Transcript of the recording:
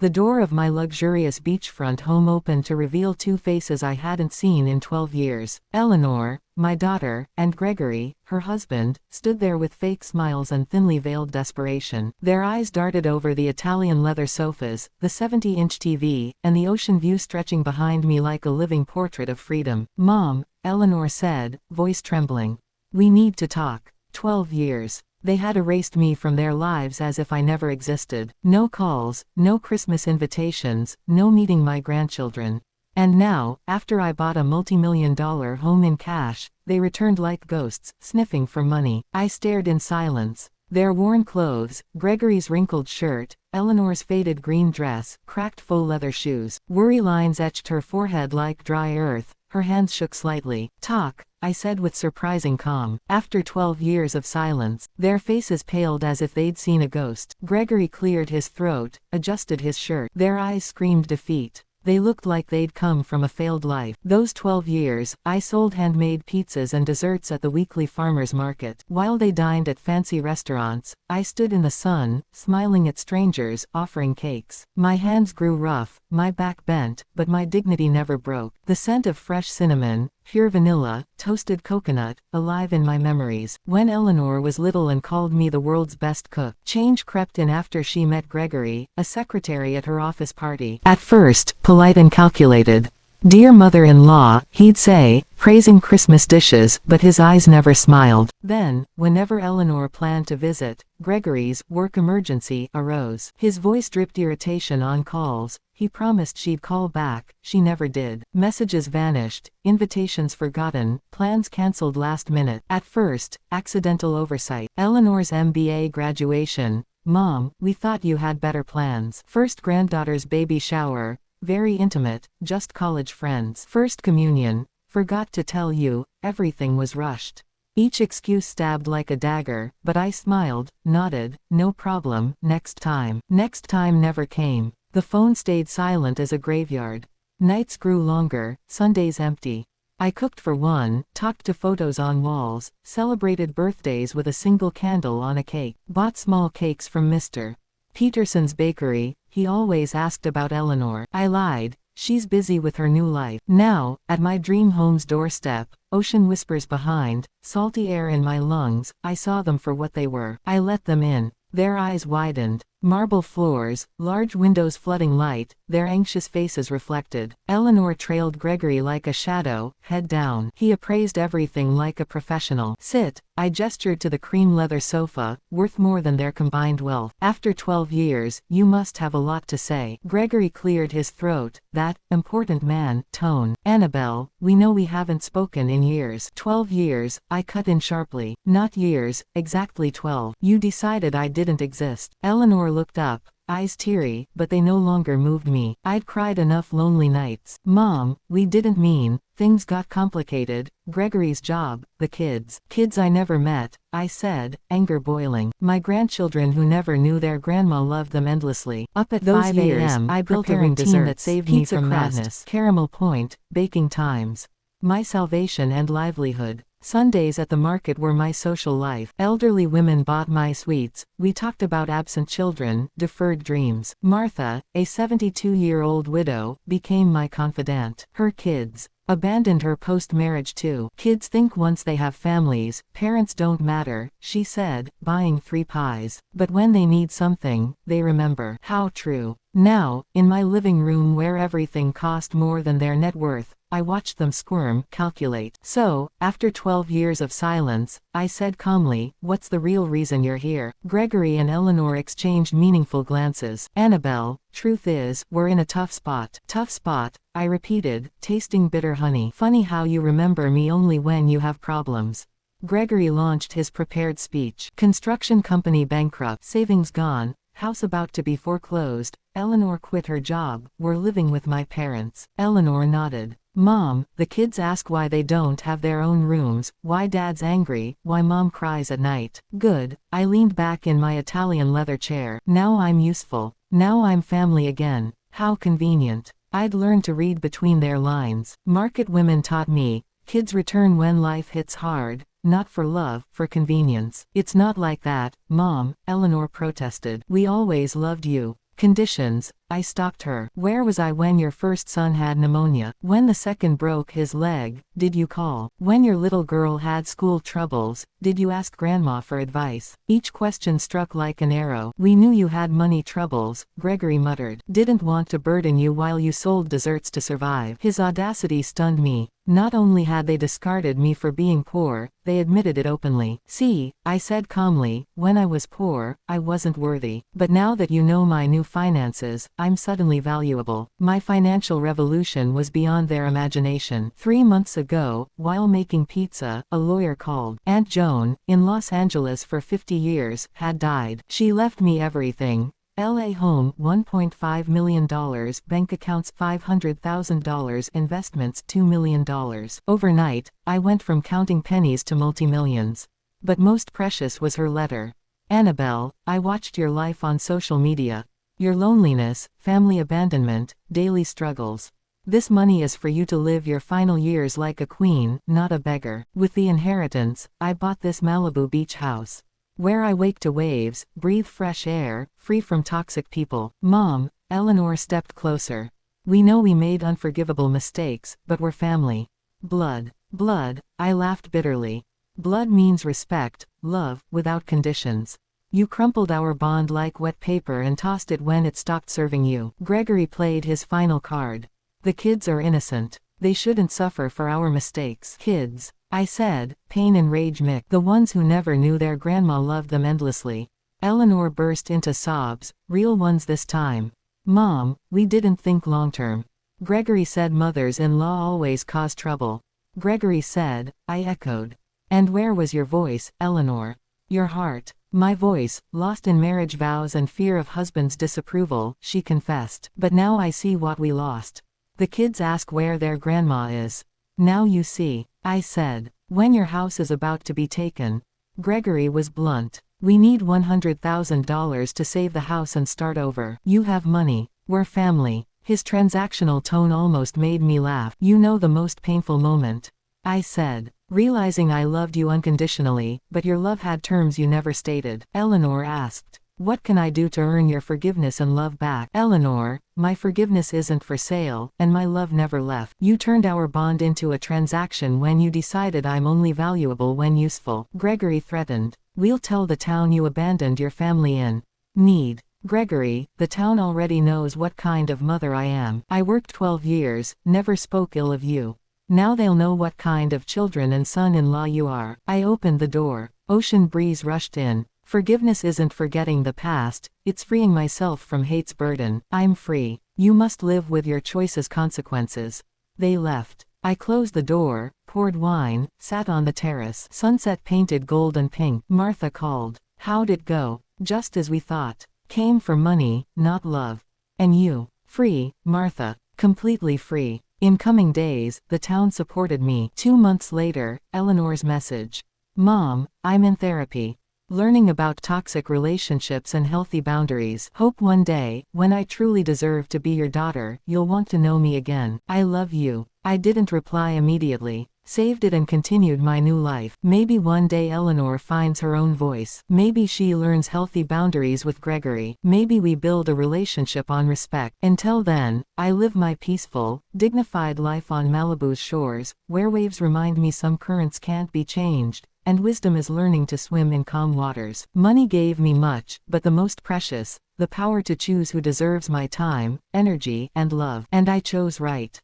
The door of my luxurious beachfront home opened to reveal two faces I hadn't seen in 12 years. Eleanor, my daughter, and Gregory, her husband, stood there with fake smiles and thinly veiled desperation. Their eyes darted over the Italian leather sofas, the 70-inch TV, and the ocean view stretching behind me like a living portrait of freedom. "Mom," Eleanor said, voice trembling. "We need to talk." 12 years. They had erased me from their lives as if I never existed. No calls, no Christmas invitations, no meeting my grandchildren. And now, after I bought a multi-million-dollar home in cash, they returned like ghosts, sniffing for money. I stared in silence. Their worn clothes, Gregory's wrinkled shirt, Eleanor's faded green dress, cracked faux leather shoes. Worry lines etched her forehead like dry earth. Her hands shook slightly. "Talk," I said with surprising calm. After 12 years of silence, their faces paled as if they'd seen a ghost. Gregory cleared his throat, adjusted his shirt. Their eyes screamed defeat. They looked like they'd come from a failed life. Those 12 years, I sold handmade pizzas and desserts at the weekly farmer's market. While they dined at fancy restaurants, I stood in the sun, smiling at strangers, offering cakes. My hands grew rough, my back bent, but my dignity never broke. The scent of fresh cinnamon, pure vanilla, toasted coconut, alive in my memories. When Eleanor was little and called me the world's best cook. Change crept in after she met Gregory, a secretary at her office party. At first, polite and calculated. "Dear mother-in-law," he'd say, praising Christmas dishes, but his eyes never smiled. Then, whenever Eleanor planned to visit, Gregory's work emergency arose. His voice dripped irritation on calls. He promised she'd call back, she never did. Messages vanished, invitations forgotten, plans cancelled last minute. At first, accidental oversight. Eleanor's MBA graduation. "Mom, we thought you had better plans." First granddaughter's baby shower. Very intimate, just college friends. First communion. "Forgot to tell you," everything was rushed. Each excuse stabbed like a dagger, but I smiled, nodded, "No problem, next time." Next time never came. The phone stayed silent as a graveyard. Nights grew longer, Sundays empty. I cooked for one, talked to photos on walls, celebrated birthdays with a single candle on a cake, bought small cakes from Mr. Peterson's bakery. He always asked about Eleanor. I lied. She's busy with her new life. Now, at my dream home's doorstep, ocean whispers behind, salty air in my lungs, I saw them for what they were. I let them in. Their eyes widened. Marble floors, large windows flooding light, their anxious faces reflected. Eleanor trailed Gregory like a shadow, head down. He appraised everything like a professional. "Sit," I gestured to the cream leather sofa, worth more than their combined wealth. "After 12 years, you must have a lot to say." Gregory cleared his throat, that important man tone. "Annabelle, we know we haven't spoken in years." 12 years, I cut in sharply. "Not years, exactly 12. You decided I didn't exist." Eleanor looked up, eyes teary, but they no longer moved me. I'd cried enough lonely nights. "Mom, we didn't mean." Things got complicated. Gregory's job, the kids. "Kids I never met," I said, anger boiling. "My grandchildren who never knew their grandma loved them endlessly." Up at 5 a.m., I built a routine that saved me from madness. Caramel point, baking times. My salvation and livelihood. Sundays at the market were my social life. Elderly women bought my sweets. We talked about absent children, deferred dreams. Martha, a 72-year-old widow, became my confidant. Her kids abandoned her post-marriage too. "Kids think once they have families, parents don't matter," she said, buying 3 pies. "But when they need something, they remember." How true. Now, in my living room where everything cost more than their net worth, I watched them squirm, calculate. "So, after 12 years of silence," I said calmly, "what's the real reason you're here?" Gregory and Eleanor exchanged meaningful glances. "Annabelle, truth is, we're in a tough spot." "Tough spot," I repeated, tasting bitter honey. "Funny how you remember me only when you have problems." Gregory launched his prepared speech. "Construction company bankrupt, savings gone, house about to be foreclosed, Eleanor quit her job, we're living with my parents." Eleanor nodded. "Mom, the kids ask why they don't have their own rooms, why dad's angry, why mom cries at night." Good. I leaned back in my Italian leather chair. Now I'm useful. Now I'm family again. How convenient. I'd learned to read between their lines. Market women taught me, kids return when life hits hard, not for love, for convenience. "It's not like that, Mom," Eleanor protested. "We always loved you." Conditions. I stalked her. Where was I when your first son had pneumonia? When the second broke his leg, did you call? When your little girl had school troubles, did you ask grandma for advice? Each question struck like an arrow. We knew you had money troubles, Gregory muttered. Didn't want to burden you while you sold desserts to survive. His audacity stunned me. Not only had they discarded me for being poor, they admitted it openly. See, I said calmly, when I was poor, I wasn't worthy. But now that you know my new finances, I'm suddenly valuable. My financial revolution was beyond their imagination. 3 months ago, while making pizza, a lawyer called. Aunt Joan, in Los Angeles for 50 years, had died. She left me everything. LA home $1.5 million, bank accounts $500,000, investments $2 million. Overnight, I went from counting pennies to multi-millions. But most precious was her letter. Annabelle, I watched your life on social media. Your loneliness, family abandonment, daily struggles. This money is for you to live your final years like a queen, not a beggar. With the inheritance, I bought this Malibu beach house, where I wake to waves, breathe fresh air, free from toxic people. Mom, Eleanor stepped closer. We know we made unforgivable mistakes, but we're family. Blood. Blood, I laughed bitterly. Blood means respect, love, without conditions. You crumpled our bond like wet paper and tossed it when it stopped serving you. Gregory played his final card. The kids are innocent. They shouldn't suffer for our mistakes. Kids, I said, pain and rage mixed. The ones who never knew their grandma loved them endlessly. Eleanor burst into sobs, real ones this time. Mom, we didn't think long-term. Gregory said mothers-in-law always cause trouble. Gregory said, I echoed. And where was your voice, Eleanor? Your heart. My voice, lost in marriage vows and fear of husband's disapproval, she confessed. But now I see what we lost. The kids ask where their grandma is. Now you see, I said. When your house is about to be taken. Gregory was blunt. We need $100,000 to save the house and start over. You have money. We're family. His transactional tone almost made me laugh. You know the most painful moment. I said, realizing I loved you unconditionally, but your love had terms you never stated. Eleanor asked, what can I do to earn your forgiveness and love back? Eleanor, my forgiveness isn't for sale, and my love never left. You turned our bond into a transaction when you decided I'm only valuable when useful. Gregory threatened, we'll tell the town you abandoned your family in need. Gregory, the town already knows what kind of mother I am. I worked 12 years, never spoke ill of you. Now they'll know what kind of children and son-in-law you are. I opened the door. Ocean breeze rushed in. Forgiveness isn't forgetting the past, it's freeing myself from hate's burden. I'm free. You must live with your choices' consequences. They left. I closed the door, poured wine, sat on the terrace. Sunset painted gold and pink. Martha called. How'd it go? Just as we thought. Came for money, not love. And you? Free, Martha. Completely free. In coming days, the town supported me. 2 months later, Eleanor's message. Mom, I'm in therapy. Learning about toxic relationships and healthy boundaries. Hope one day, when I truly deserve to be your daughter, you'll want to know me again. I love you. I didn't reply immediately. Saved it and continued my new life. Maybe one day Eleanor finds her own voice. Maybe she learns healthy boundaries with Gregory. Maybe we build a relationship on respect. Until then, I live my peaceful, dignified life on Malibu's shores, where waves remind me some currents can't be changed, and wisdom is learning to swim in calm waters. Money gave me much, but the most precious, the power to choose who deserves my time, energy, and love. And I chose right.